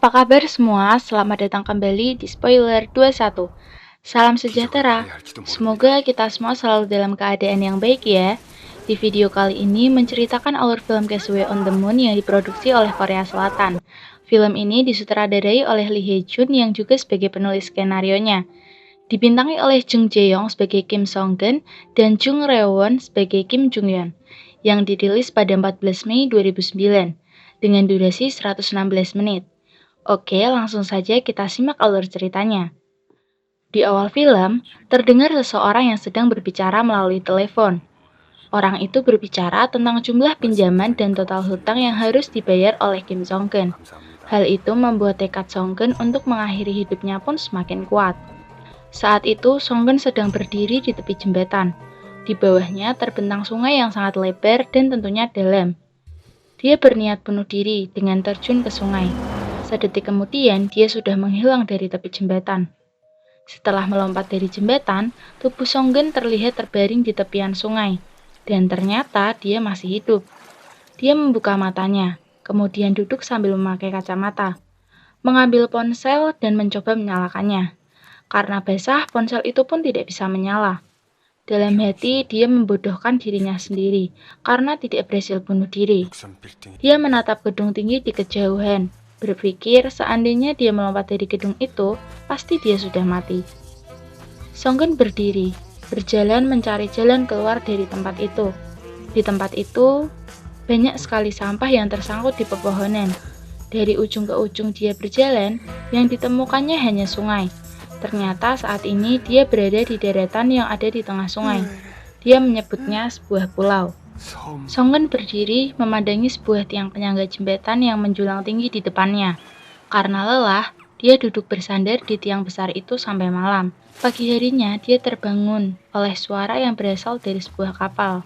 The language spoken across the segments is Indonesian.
Apa kabar semua? Selamat datang kembali di Spoiler 21. Salam sejahtera. Semoga kita semua selalu dalam keadaan yang baik ya. Di video kali ini menceritakan alur film Castaway on the Moon yang diproduksi oleh Korea Selatan. Film ini disutradarai oleh Lee Hye Jun yang juga sebagai penulis skenarionya. Dibintangi oleh Jung Jae Young sebagai Kim Song Geun dan Jung Reo Won sebagai Kim Jung Yeon, yang dirilis pada 14 Mei 2009 dengan durasi 116 menit. Oke, langsung saja kita simak alur ceritanya. Di awal film, terdengar seseorang yang sedang berbicara melalui telepon. Orang itu berbicara tentang jumlah pinjaman dan total hutang yang harus dibayar oleh Kim Song Geun. Hal itu membuat tekad Song Geun untuk mengakhiri hidupnya pun semakin kuat. Saat itu, Song Geun sedang berdiri di tepi jembatan. Di bawahnya terbentang sungai yang sangat lebar dan tentunya dalam. Dia berniat bunuh diri dengan terjun ke sungai. Sedetik kemudian, dia sudah menghilang dari tepi jembatan. Setelah melompat dari jembatan, tubuh Song Geun terlihat terbaring di tepian sungai. Dan ternyata dia masih hidup. Dia membuka matanya, kemudian duduk sambil memakai kacamata. Mengambil ponsel dan mencoba menyalakannya. Karena basah, ponsel itu pun tidak bisa menyala. Dalam hati, dia membodohkan dirinya sendiri karena tidak berhasil bunuh diri. Dia menatap gedung tinggi di kejauhan, berpikir seandainya dia melompat dari gedung itu, pasti dia sudah mati. Song Geun berdiri, berjalan mencari jalan keluar dari tempat itu. Di tempat itu, banyak sekali sampah yang tersangkut di pepohonan. Dari ujung ke ujung dia berjalan, yang ditemukannya hanya sungai. Ternyata saat ini dia berada di daratan yang ada di tengah sungai. Dia menyebutnya sebuah pulau. Song Geun berdiri memandangi sebuah tiang penyangga jembatan yang menjulang tinggi di depannya. Karena lelah, dia duduk bersandar di tiang besar itu sampai malam. Pagi harinya, dia terbangun oleh suara yang berasal dari sebuah kapal.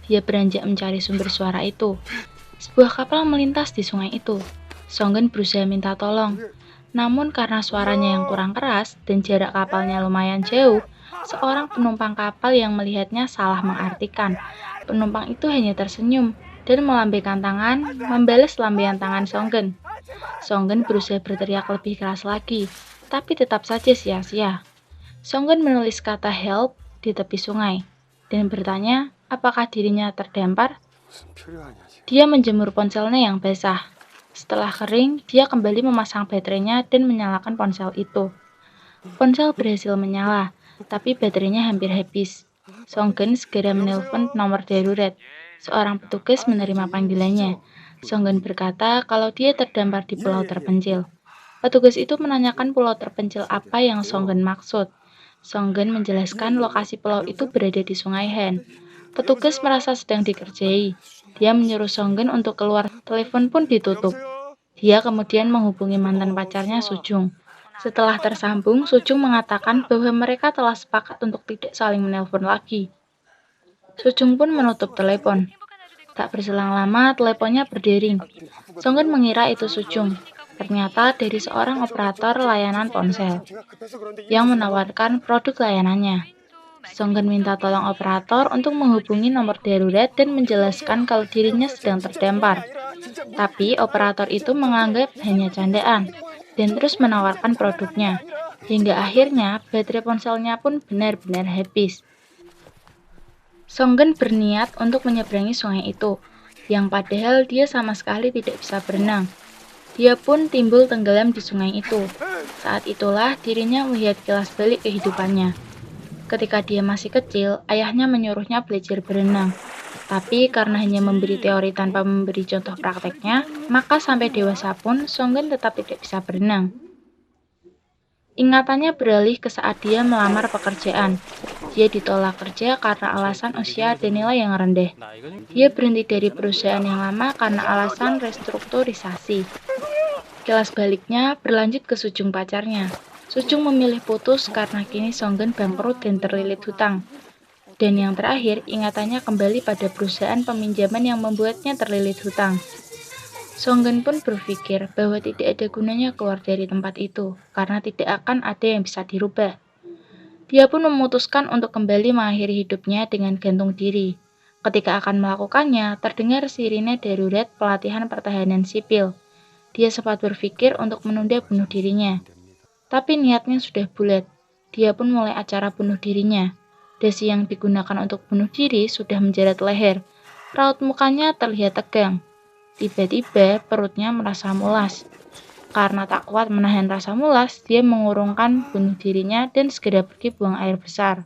Dia beranjak mencari sumber suara itu. Sebuah kapal melintas di sungai itu. Song Geun berusaha minta tolong. Namun karena suaranya yang kurang keras dan jarak kapalnya lumayan jauh, seorang penumpang kapal yang melihatnya salah mengartikan. Penumpang itu hanya tersenyum dan melambaikan tangan, membalas lambaian tangan Song Geun. Song Geun berusaha berteriak lebih keras lagi, tapi tetap saja sia-sia. Song Geun menulis kata help di tepi sungai dan bertanya apakah dirinya terdampar. Dia menjemur ponselnya yang basah. Setelah kering, dia kembali memasang baterainya dan menyalakan ponsel itu. Ponsel berhasil menyala, tapi baterainya hampir habis. Song Geun segera menelpon nomor darurat. Seorang petugas menerima panggilannya. Song Geun berkata kalau dia terdampar di pulau terpencil. Petugas itu menanyakan pulau terpencil apa yang Song Geun maksud. Song Geun menjelaskan lokasi pulau itu berada di Sungai Han. Petugas merasa sedang dikerjai. Dia menyuruh Song Geun untuk keluar. Telepon pun ditutup. Dia kemudian menghubungi mantan pacarnya Sujung. Setelah tersambung, Sujung mengatakan bahwa mereka telah sepakat untuk tidak saling menelpon lagi. Sujung pun menutup telepon. Tak berselang lama, teleponnya berdering. Song Geun mengira itu Sujung. Ternyata dari seorang operator layanan ponsel yang menawarkan produk layanannya. Song Geun minta tolong operator untuk menghubungi nomor darurat dan menjelaskan kalau dirinya sedang terdampar. Tapi operator itu menganggap hanya candaan dan terus menawarkan produknya. Hingga akhirnya baterai ponselnya pun benar-benar habis. Song Geun berniat untuk menyeberangi sungai itu, yang padahal dia sama sekali tidak bisa berenang. Dia pun timbul tenggelam di sungai itu. Saat itulah dirinya melihat kilas balik kehidupannya. Ketika dia masih kecil, ayahnya menyuruhnya belajar berenang. Tapi karena hanya memberi teori tanpa memberi contoh prakteknya, maka sampai dewasa pun Song Geun tetap tidak bisa berenang. Ingatannya beralih ke saat dia melamar pekerjaan. Dia ditolak kerja karena alasan usia dan nilai yang rendah. Dia berhenti dari perusahaan yang lama karena alasan restrukturisasi. Kilas baliknya berlanjut ke Sujung pacarnya. Sujung memilih putus karena kini Song Geun bangkrut dan terlilit hutang. Dan yang terakhir, ingatannya kembali pada perusahaan peminjaman yang membuatnya terlilit hutang. Song Geun pun berpikir bahwa tidak ada gunanya keluar dari tempat itu, karena tidak akan ada yang bisa dirubah. Dia pun memutuskan untuk kembali mengakhiri hidupnya dengan gantung diri. Ketika akan melakukannya, terdengar sirine darurat pelatihan pertahanan sipil. Dia sempat berpikir untuk menunda bunuh dirinya. Tapi niatnya sudah bulat. Dia pun mulai acara bunuh dirinya. Dasi yang digunakan untuk bunuh diri sudah menjerat leher. Raut mukanya terlihat tegang. Tiba-tiba perutnya merasa mulas. Karena tak kuat menahan rasa mulas, dia mengurungkan bunuh dirinya dan segera pergi buang air besar.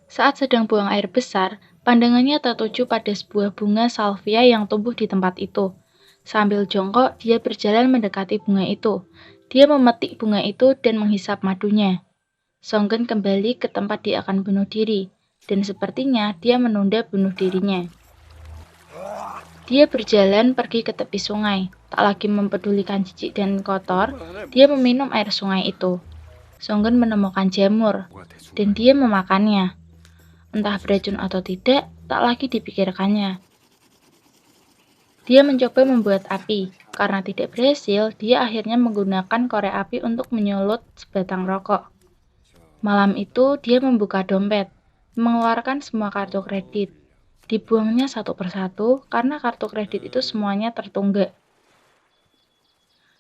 Saat sedang buang air besar, pandangannya tertuju pada sebuah bunga salvia yang tumbuh di tempat itu. Sambil jongkok, dia berjalan mendekati bunga itu. Dia memetik bunga itu dan menghisap madunya. Songgen kembali ke tempat dia akan bunuh diri, dan sepertinya dia menunda bunuh dirinya. Dia berjalan pergi ke tepi sungai, tak lagi mempedulikan jijik dan kotor, dia meminum air sungai itu. Songgen menemukan jamur, dan dia memakannya. Entah beracun atau tidak, tak lagi dipikirkannya. Dia mencoba membuat api. Karena tidak berhasil, dia akhirnya menggunakan korek api untuk menyulut sebatang rokok. Malam itu, dia membuka dompet, mengeluarkan semua kartu kredit. Dibuangnya satu persatu karena kartu kredit itu semuanya tertunggak.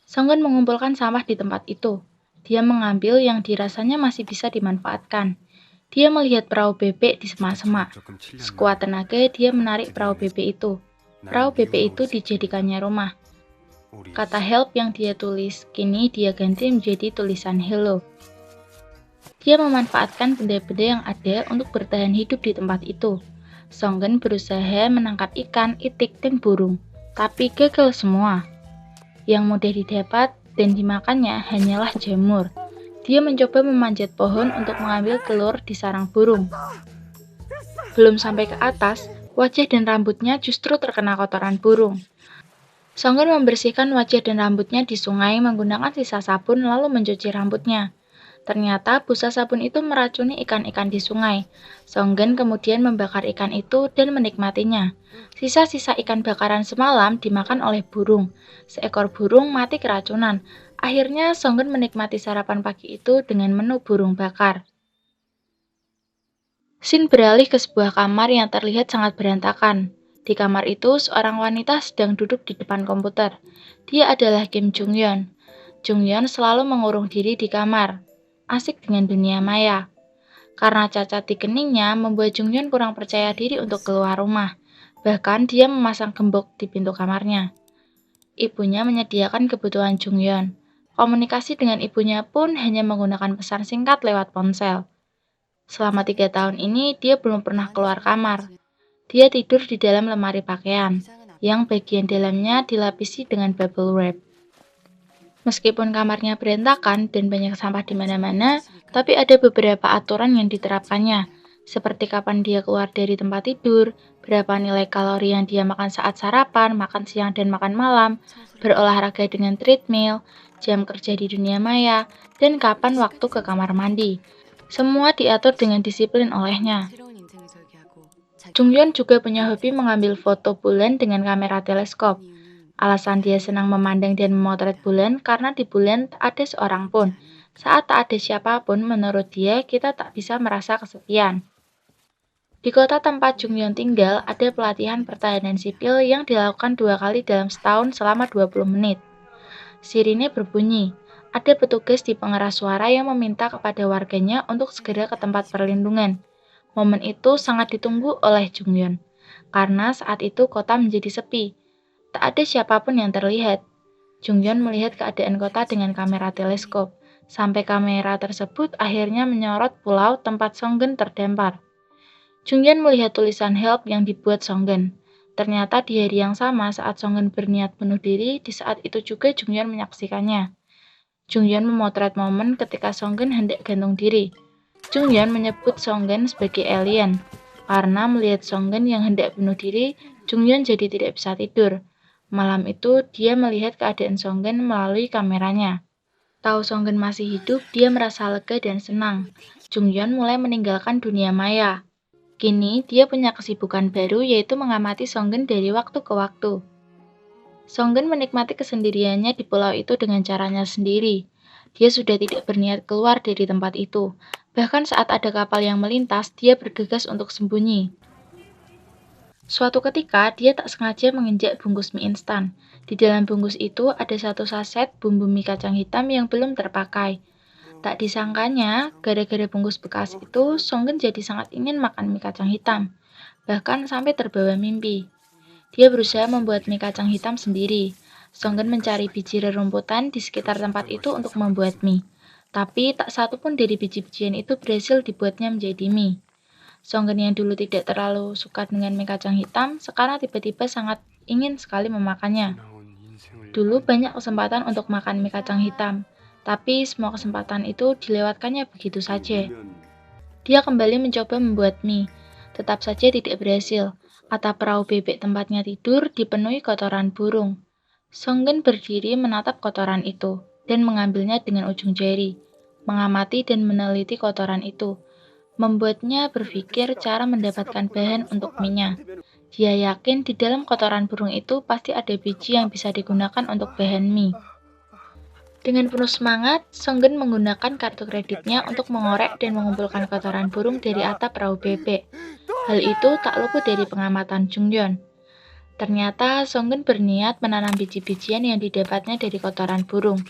Songgen mengumpulkan sampah di tempat itu. Dia mengambil yang dirasanya masih bisa dimanfaatkan. Dia melihat perahu bebek di semak-semak. Sekuat tenaga dia menarik perahu bebek itu. Perahu bebek itu dijadikannya rumah. Kata help yang dia tulis, kini dia ganti menjadi tulisan hello. Dia memanfaatkan benda-benda yang ada untuk bertahan hidup di tempat itu. Songgen berusaha menangkap ikan, itik, dan burung, tapi gagal semua. Yang mudah didapat dan dimakannya hanyalah jamur. Dia mencoba memanjat pohon untuk mengambil telur di sarang burung. Belum sampai ke atas, wajah dan rambutnya justru terkena kotoran burung. Songgen membersihkan wajah dan rambutnya di sungai menggunakan sisa sabun lalu mencuci rambutnya. Ternyata busa sabun itu meracuni ikan-ikan di sungai. Songgen kemudian membakar ikan itu dan menikmatinya. Sisa-sisa ikan bakaran semalam dimakan oleh burung. Seekor burung mati keracunan. Akhirnya Songgen menikmati sarapan pagi itu dengan menu burung bakar. Scene beralih ke sebuah kamar yang terlihat sangat berantakan. Di kamar itu, seorang wanita sedang duduk di depan komputer. Dia adalah Kim Jung-yeon. Jung-yeon selalu mengurung diri di kamar, asik dengan dunia maya. Karena cacat di keningnya, membuat Jung-yeon kurang percaya diri untuk keluar rumah. Bahkan dia memasang gembok di pintu kamarnya. Ibunya menyediakan kebutuhan Jung-yeon. Komunikasi dengan ibunya pun hanya menggunakan pesan singkat lewat ponsel. Selama 3 tahun ini, dia belum pernah keluar kamar. Dia tidur di dalam lemari pakaian, yang bagian dalamnya dilapisi dengan bubble wrap. Meskipun kamarnya berantakan dan banyak sampah di mana-mana, tapi ada beberapa aturan yang diterapkannya, seperti kapan dia keluar dari tempat tidur, berapa nilai kalori yang dia makan saat sarapan, makan siang dan makan malam, berolahraga dengan treadmill, jam kerja di dunia maya, dan kapan waktu ke kamar mandi. Semua diatur dengan disiplin olehnya. Jung-yeon juga punya hobi mengambil foto bulan dengan kamera teleskop. Alasan dia senang memandang dan memotret bulan karena di bulan tak ada seorang pun. Saat tak ada siapapun, menurut dia, kita tak bisa merasa kesepian. Di kota tempat Jung-yeon tinggal, ada pelatihan pertahanan sipil yang dilakukan 2 kali dalam setahun selama 20 menit. Sirine berbunyi. Ada petugas di pengeras suara yang meminta kepada warganya untuk segera ke tempat perlindungan. Momen itu sangat ditunggu oleh Jung-yeon, karena saat itu kota menjadi sepi. Tak ada siapapun yang terlihat. Jung-yeon melihat keadaan kota dengan kamera teleskop, sampai kamera tersebut akhirnya menyorot pulau tempat Songgen terdampar. Jung-yeon melihat tulisan help yang dibuat Songgen. Ternyata di hari yang sama saat Songgen berniat bunuh diri, di saat itu juga Jung-yeon menyaksikannya. Jung-yeon memotret momen ketika Songgen hendak gantung diri. Jung-yeon menyebut Songgen sebagai alien. Karena melihat Songgen yang hendak bunuh diri, Jung-yeon jadi tidak bisa tidur. Malam itu, dia melihat keadaan Songgen melalui kameranya. Tahu Songgen masih hidup, dia merasa lega dan senang. Jung-yeon mulai meninggalkan dunia maya. Kini, dia punya kesibukan baru yaitu mengamati Songgen dari waktu ke waktu. Songgen menikmati kesendiriannya di pulau itu dengan caranya sendiri. Dia sudah tidak berniat keluar dari tempat itu. Bahkan saat ada kapal yang melintas, dia bergegas untuk sembunyi. Suatu ketika, dia tak sengaja menginjak bungkus mie instan. Di dalam bungkus itu ada satu saset bumbu mie kacang hitam yang belum terpakai. Tak disangkanya, gara-gara bungkus bekas itu, Songgen jadi sangat ingin makan mie kacang hitam, bahkan sampai terbawa mimpi. Dia berusaha membuat mie kacang hitam sendiri. Songgen mencari biji rerumputan di sekitar tempat itu untuk membuat mie. Tapi tak satu pun dari biji-bijian itu berhasil dibuatnya menjadi mie. Songgen yang dulu tidak terlalu suka dengan mie kacang hitam, sekarang tiba-tiba sangat ingin sekali memakannya. Dulu banyak kesempatan untuk makan mie kacang hitam, tapi semua kesempatan itu dilewatkannya begitu saja. Dia kembali mencoba membuat mie, tetap saja tidak berhasil. Atap perahu bebek tempatnya tidur dipenuhi kotoran burung. Songgen berdiri menatap kotoran itu dan mengambilnya dengan ujung jari, mengamati dan meneliti kotoran itu, membuatnya berpikir cara mendapatkan bahan untuk mie-nya. Dia yakin di dalam kotoran burung itu pasti ada biji yang bisa digunakan untuk bahan mie. Dengan penuh semangat, Songgen menggunakan kartu kreditnya untuk mengorek dan mengumpulkan kotoran burung dari atap perahu bebek. Hal itu tak luput dari pengamatan Jungyeon. Ternyata Songgen berniat menanam biji-bijian yang didapatnya dari kotoran burung.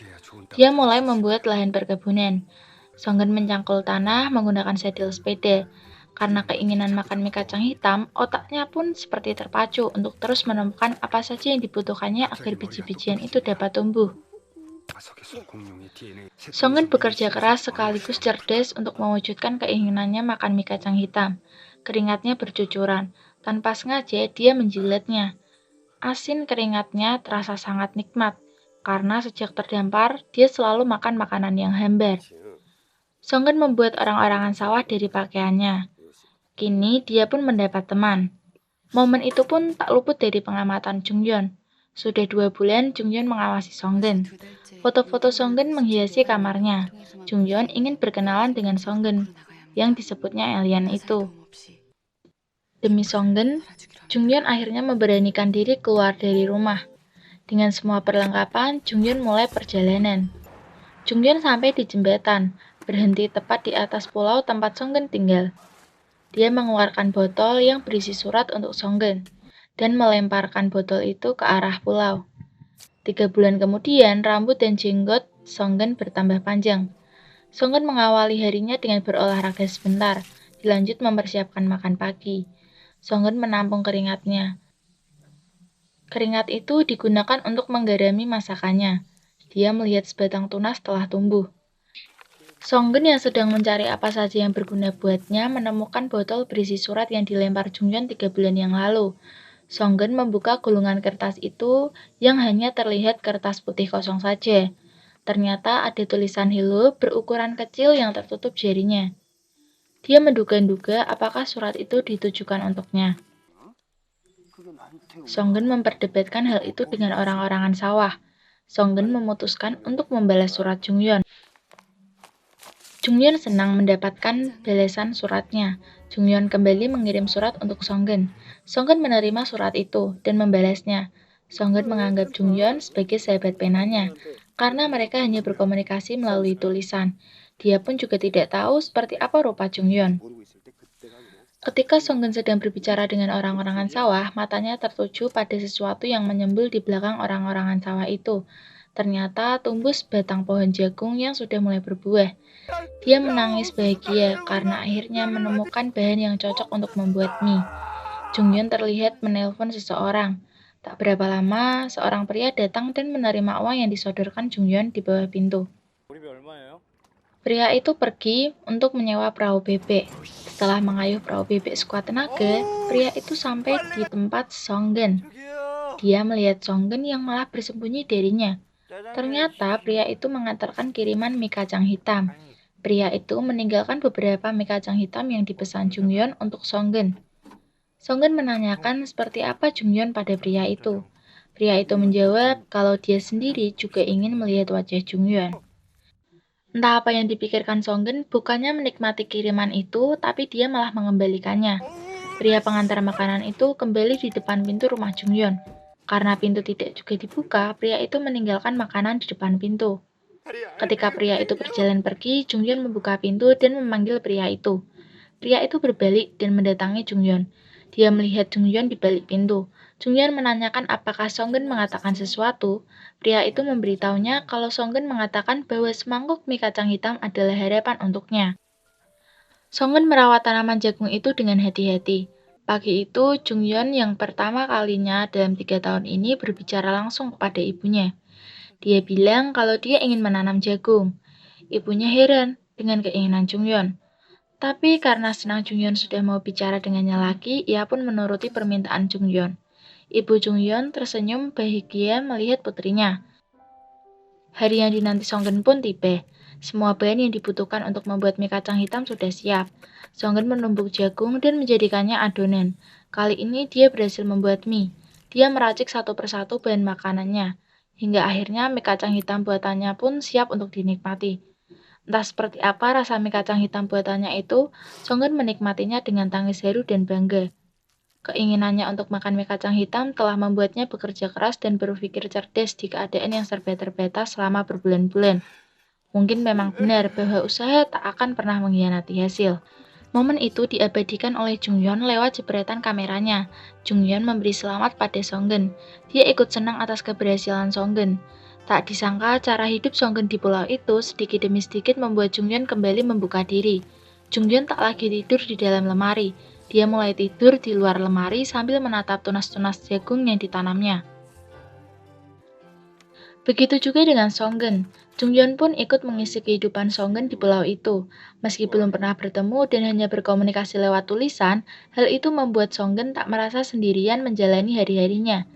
Dia mulai membuat lahan perkebunan. Songgen mencangkul tanah menggunakan sedil sepeda. Karena keinginan makan mie kacang hitam, otaknya pun seperti terpacu untuk terus menemukan apa saja yang dibutuhkannya agar biji-bijian itu dapat tumbuh. Songgen bekerja keras sekaligus cerdas untuk mewujudkan keinginannya makan mie kacang hitam. Keringatnya bercucuran. Tanpa sengaja, dia menjilatnya. Asin keringatnya terasa sangat nikmat, karena sejak terdampar, dia selalu makan makanan yang hambar. Songgen membuat orang-orangan sawah dari pakaiannya. Kini, dia pun mendapat teman. Momen itu pun tak luput dari pengamatan Jungyeon. Sudah 2 bulan, Jungyeon mengawasi Songgen. Foto-foto Songgen menghiasi kamarnya. Jungyeon ingin berkenalan dengan Songgen, yang disebutnya alien itu. Demi Songgen, Jungyeon akhirnya memberanikan diri keluar dari rumah. Dengan semua perlengkapan, Jungyeon mulai perjalanan. Jungyeon sampai di jembatan, berhenti tepat di atas pulau tempat Songgen tinggal. Dia mengeluarkan botol yang berisi surat untuk Songgen, dan melemparkan botol itu ke arah pulau. 3 bulan kemudian, rambut dan jenggot Songgen bertambah panjang. Songgen mengawali harinya dengan berolahraga sebentar, dilanjut mempersiapkan makan pagi. Songgen menampung keringatnya. Keringat itu digunakan untuk menggarami masakannya. Dia melihat sebatang tunas telah tumbuh. Songgen yang sedang mencari apa saja yang berguna buatnya menemukan botol berisi surat yang dilempar Jungyeon 3 bulan yang lalu. Songgen membuka gulungan kertas itu yang hanya terlihat kertas putih kosong saja. Ternyata ada tulisan hello berukuran kecil yang tertutup jarinya. Dia menduga-duga apakah surat itu ditujukan untuknya. Songgen memperdebatkan hal itu dengan orang-orangan sawah. Songgen memutuskan untuk membalas surat Jungyeon. Jungyeon senang mendapatkan balasan suratnya. Jungyeon kembali mengirim surat untuk Songgen. Songgen menerima surat itu dan membalasnya. Songgen menganggap Jungyeon sebagai sahabat penanya, karena mereka hanya berkomunikasi melalui tulisan. Dia pun juga tidak tahu seperti apa rupa Jungyeon. Ketika Songgen sedang berbicara dengan orang-orangan sawah, matanya tertuju pada sesuatu yang menyembul di belakang orang-orangan sawah itu. Ternyata tumbuh sebatang pohon jagung yang sudah mulai berbuah. Dia menangis bahagia karena akhirnya menemukan bahan yang cocok untuk membuat mie. Jungyeon terlihat menelpon seseorang. Tak berapa lama, seorang pria datang dan menerima uang yang disodorkan Jungyeon di bawah pintu. Pria itu pergi untuk menyewa perahu bebek. Setelah mengayuh perahu bebek sekuat tenaga, pria itu sampai di tempat Songgen. Dia melihat Songgen yang malah bersembunyi darinya. Ternyata pria itu mengantarkan kiriman mie kacang hitam. Pria itu meninggalkan beberapa mie kacang hitam yang dipesan Jungyeon untuk Songgen. Songgen menanyakan seperti apa Jungyeon pada pria itu. Pria itu menjawab kalau dia sendiri juga ingin melihat wajah Jungyeon. Entah apa yang dipikirkan Songgen, bukannya menikmati kiriman itu, tapi dia malah mengembalikannya. Pria pengantar makanan itu kembali di depan pintu rumah Jungyeon. Karena pintu tidak juga dibuka, pria itu meninggalkan makanan di depan pintu. Ketika pria itu berjalan pergi, Jungyeon membuka pintu dan memanggil pria itu. Pria itu berbalik dan mendatangi Jungyeon. Dia melihat Jungyeon di balik pintu. Jungyeon menanyakan apakah Songgen mengatakan sesuatu. Pria itu memberitahunya kalau Songgen mengatakan bahwa semangkuk mie kacang hitam adalah harapan untuknya. Songgen merawat tanaman jagung itu dengan hati-hati. Pagi itu, Jungyeon yang pertama kalinya dalam 3 tahun ini berbicara langsung kepada ibunya. Dia bilang kalau dia ingin menanam jagung. Ibunya heran dengan keinginan Jungyeon. Tapi karena senang Jungyeon sudah mau bicara dengannya lagi, ia pun menuruti permintaan Jungyeon. Ibu Jungyeon tersenyum bahagia melihat putrinya. Hari yang dinanti Songgen pun tiba. Semua bahan yang dibutuhkan untuk membuat mie kacang hitam sudah siap. Songgen menumbuk jagung dan menjadikannya adonan. Kali ini dia berhasil membuat mie. Dia meracik satu persatu bahan makanannya. Hingga akhirnya mie kacang hitam buatannya pun siap untuk dinikmati. Entah seperti apa rasa mie kacang hitam buatannya itu, Songgen menikmatinya dengan tangis haru dan bangga. Keinginannya untuk makan mie kacang hitam telah membuatnya bekerja keras dan berpikir cerdas di keadaan yang serba terbatas selama berbulan-bulan. Mungkin memang benar bahwa usaha tak akan pernah mengkhianati hasil. Momen itu diabadikan oleh Jungyeon lewat jepretan kameranya. Jungyeon memberi selamat pada Songgen. Dia ikut senang atas keberhasilan Songgen. Tak disangka cara hidup Songgen di pulau itu sedikit demi sedikit membuat Jungyeon kembali membuka diri. Jungyeon tak lagi tidur di dalam lemari. Dia mulai tidur di luar lemari sambil menatap tunas-tunas jagung yang ditanamnya. Begitu juga dengan Songgen. Jungyeon pun ikut mengisi kehidupan Songgen di pulau itu. Meski belum pernah bertemu dan hanya berkomunikasi lewat tulisan, hal itu membuat Songgen tak merasa sendirian menjalani hari-harinya.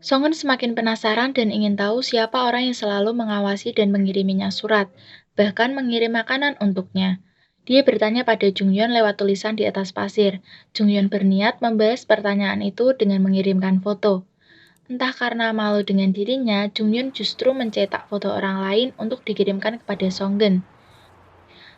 Songgen semakin penasaran dan ingin tahu siapa orang yang selalu mengawasi dan mengiriminya surat, bahkan mengirim makanan untuknya. Dia bertanya pada Jungyeon lewat tulisan di atas pasir. Jungyeon berniat membahas pertanyaan itu dengan mengirimkan foto. Entah karena malu dengan dirinya, Jungyeon justru mencetak foto orang lain untuk dikirimkan kepada Songgen.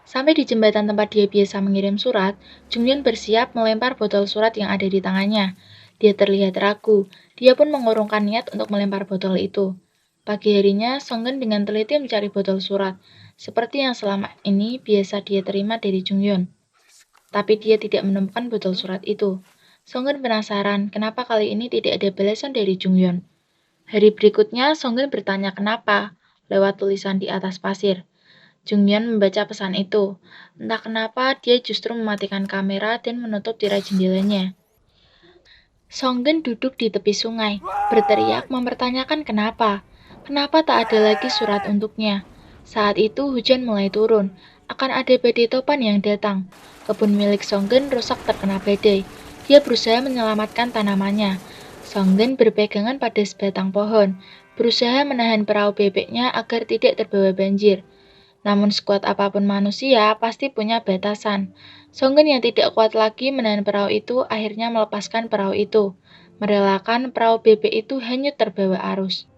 Sampai di jembatan tempat dia biasa mengirim surat, Jungyeon bersiap melempar botol surat yang ada di tangannya. Dia terlihat ragu, dia pun mengurungkan niat untuk melempar botol itu. Pagi harinya, Songgen dengan teliti mencari botol surat, seperti yang selama ini biasa dia terima dari Jungyeon. Tapi dia tidak menemukan botol surat itu. Songgen penasaran kenapa kali ini tidak ada balasan dari Jungyeon. Hari berikutnya, Songgen bertanya kenapa, lewat tulisan di atas pasir. Jungyeon membaca pesan itu. Entah kenapa, dia justru mematikan kamera dan menutup tirai jendelanya. Songgen duduk di tepi sungai, berteriak mempertanyakan kenapa. Kenapa tak ada lagi surat untuknya? Saat itu hujan mulai turun, akan ada badai topan yang datang. Kebun milik Songgen rusak terkena badai. Dia berusaha menyelamatkan tanamannya. Songgen berpegangan pada sebatang pohon, berusaha menahan perahu bebeknya agar tidak terbawa banjir. Namun sekuat apapun manusia pasti punya batasan. Songgen yang tidak kuat lagi menahan perahu itu akhirnya melepaskan perahu itu, merelakan perahu bebek itu hanyut terbawa arus.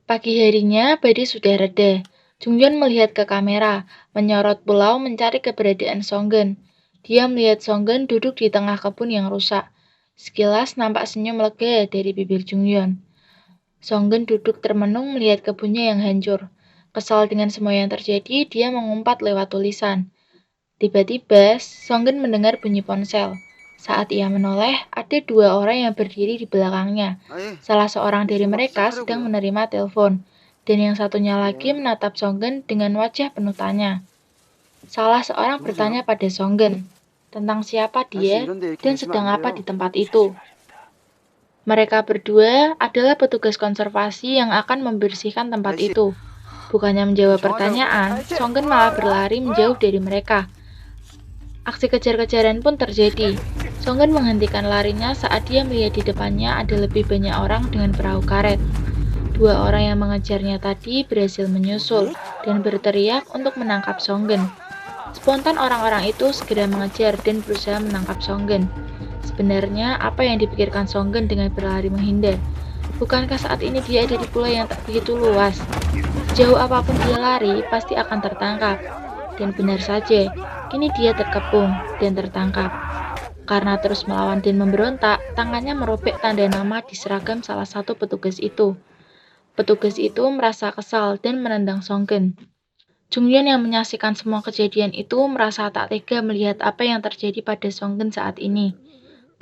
Pagi harinya badai sudah reda. Jungyeon melihat ke kamera, menyorot pulau mencari keberadaan Songgen. Dia melihat Songgen duduk di tengah kebun yang rusak. Sekilas nampak senyum lega dari bibir Jungyeon. Songgen duduk termenung melihat kebunnya yang hancur. Kesal dengan semua yang terjadi, dia mengumpat lewat tulisan. Tiba-tiba, Songgen mendengar bunyi ponsel. Saat ia menoleh, ada 2 orang yang berdiri di belakangnya. Salah seorang dari mereka sedang menerima telepon, dan yang satunya lagi menatap Songgen dengan wajah penuh tanya. Salah seorang bertanya pada Songgen tentang siapa dia dan sedang apa di tempat itu. Mereka berdua adalah petugas konservasi yang akan membersihkan tempat itu. Bukannya menjawab pertanyaan, Songgen malah berlari menjauh dari mereka. Aksi kejar-kejaran pun terjadi. Songgen menghentikan larinya saat dia melihat di depannya ada lebih banyak orang dengan perahu karet. 2 orang yang mengejarnya tadi berhasil menyusul dan berteriak untuk menangkap Songgen. Spontan orang-orang itu segera mengejar dan berusaha menangkap Songgen. Sebenarnya apa yang dipikirkan Songgen dengan berlari menghindar? Bukankah saat ini dia ada di pulau yang tak begitu luas? Jauh apapun dia lari, pasti akan tertangkap. Dan benar saja, kini dia terkepung dan tertangkap. Karena terus melawan dan memberontak, tangannya merobek tanda nama di seragam salah satu petugas itu. Petugas itu merasa kesal dan menendang Songgen. Jungyeon yang menyaksikan semua kejadian itu merasa tak tega melihat apa yang terjadi pada Songgen saat ini.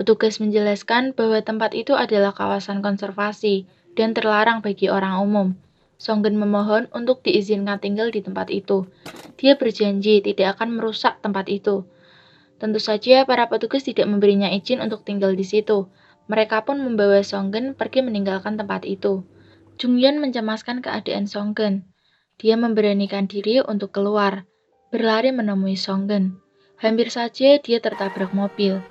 Petugas menjelaskan bahwa tempat itu adalah kawasan konservasi dan terlarang bagi orang umum. Songgen memohon untuk diizinkan tinggal di tempat itu. Dia berjanji tidak akan merusak tempat itu. Tentu saja para petugas tidak memberinya izin untuk tinggal di situ. Mereka pun membawa Songgen pergi meninggalkan tempat itu. Jungyeon mencemaskan keadaan Songgen. Dia memberanikan diri untuk keluar, berlari menemui Songgen. Hampir saja dia tertabrak mobil.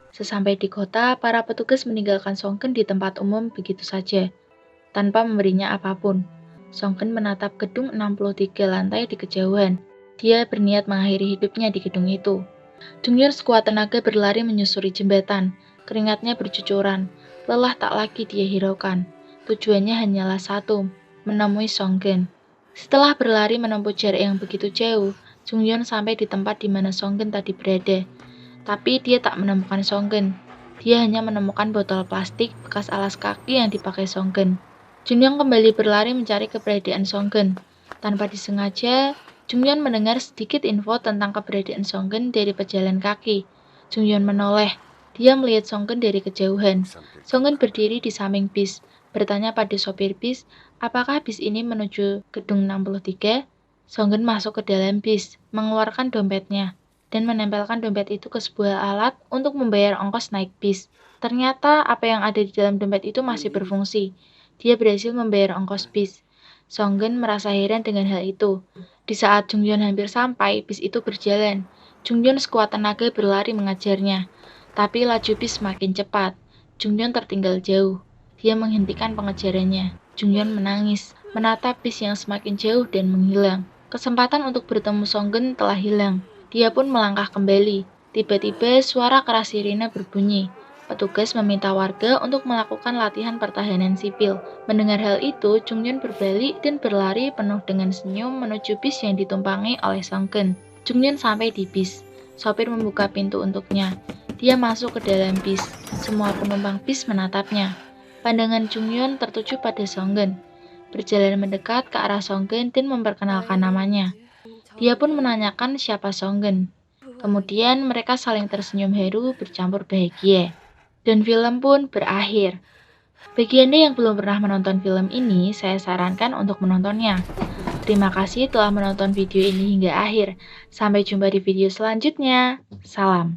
Sesampai di kota, para petugas meninggalkan Songgen di tempat umum begitu saja, tanpa memberinya apapun. Songgen menatap gedung 63 lantai di kejauhan. Dia berniat mengakhiri hidupnya di gedung itu. Jungyeon sekuat tenaga berlari menyusuri jembatan. Keringatnya bercucuran. Lelah tak lagi dia hiraukan. Tujuannya hanyalah satu, menemui Songgen. Setelah berlari menempuh jarak yang begitu jauh, Jungyeon sampai di tempat di mana Songgen tadi berada. Tapi dia tak menemukan Songgen. Dia hanya menemukan botol plastik bekas alas kaki yang dipakai Songgen. Jungyeon kembali berlari mencari keberadaan Songgen. Tanpa disengaja, Jungyeon mendengar sedikit info tentang keberadaan Songgen dari pejalan kaki. Jungyeon menoleh. Dia melihat Songgen dari kejauhan. Songgen berdiri di samping bis, bertanya pada sopir bis, apakah bis ini menuju gedung 63? Songgen masuk ke dalam bis, mengeluarkan dompetnya, dan menempelkan dompet itu ke sebuah alat untuk membayar ongkos naik bis. Ternyata apa yang ada di dalam dompet itu masih berfungsi. Dia berhasil membayar ongkos bis. Songgen merasa heran dengan hal itu. Di saat Jungyeon hampir sampai, bis itu berjalan. Jungyeon sekuat tenaga berlari mengajarnya. Tapi laju bis semakin cepat. Jungyeon tertinggal jauh. Dia menghentikan pengejarannya. Jungyeon menangis, menatap bis yang semakin jauh dan menghilang. Kesempatan untuk bertemu Songgen telah hilang. Dia pun melangkah kembali. Tiba-tiba suara keras sirine berbunyi. Petugas meminta warga untuk melakukan latihan pertahanan sipil. Mendengar hal itu, Jungyeon berbalik dan berlari penuh dengan senyum menuju bis yang ditumpangi oleh Songgen. Jungyeon sampai di bis. Sopir membuka pintu untuknya. Dia masuk ke dalam bis. Semua penumpang bis menatapnya. Pandangan Jungyeon tertuju pada Songgen. Berjalan mendekat ke arah Songgen dan memperkenalkan namanya. Dia pun menanyakan siapa Songgen. Kemudian mereka saling tersenyum haru bercampur bahagia. Dan film pun berakhir. Bagi Anda yang belum pernah menonton film ini, saya sarankan untuk menontonnya. Terima kasih telah menonton video ini hingga akhir. Sampai jumpa di video selanjutnya. Salam.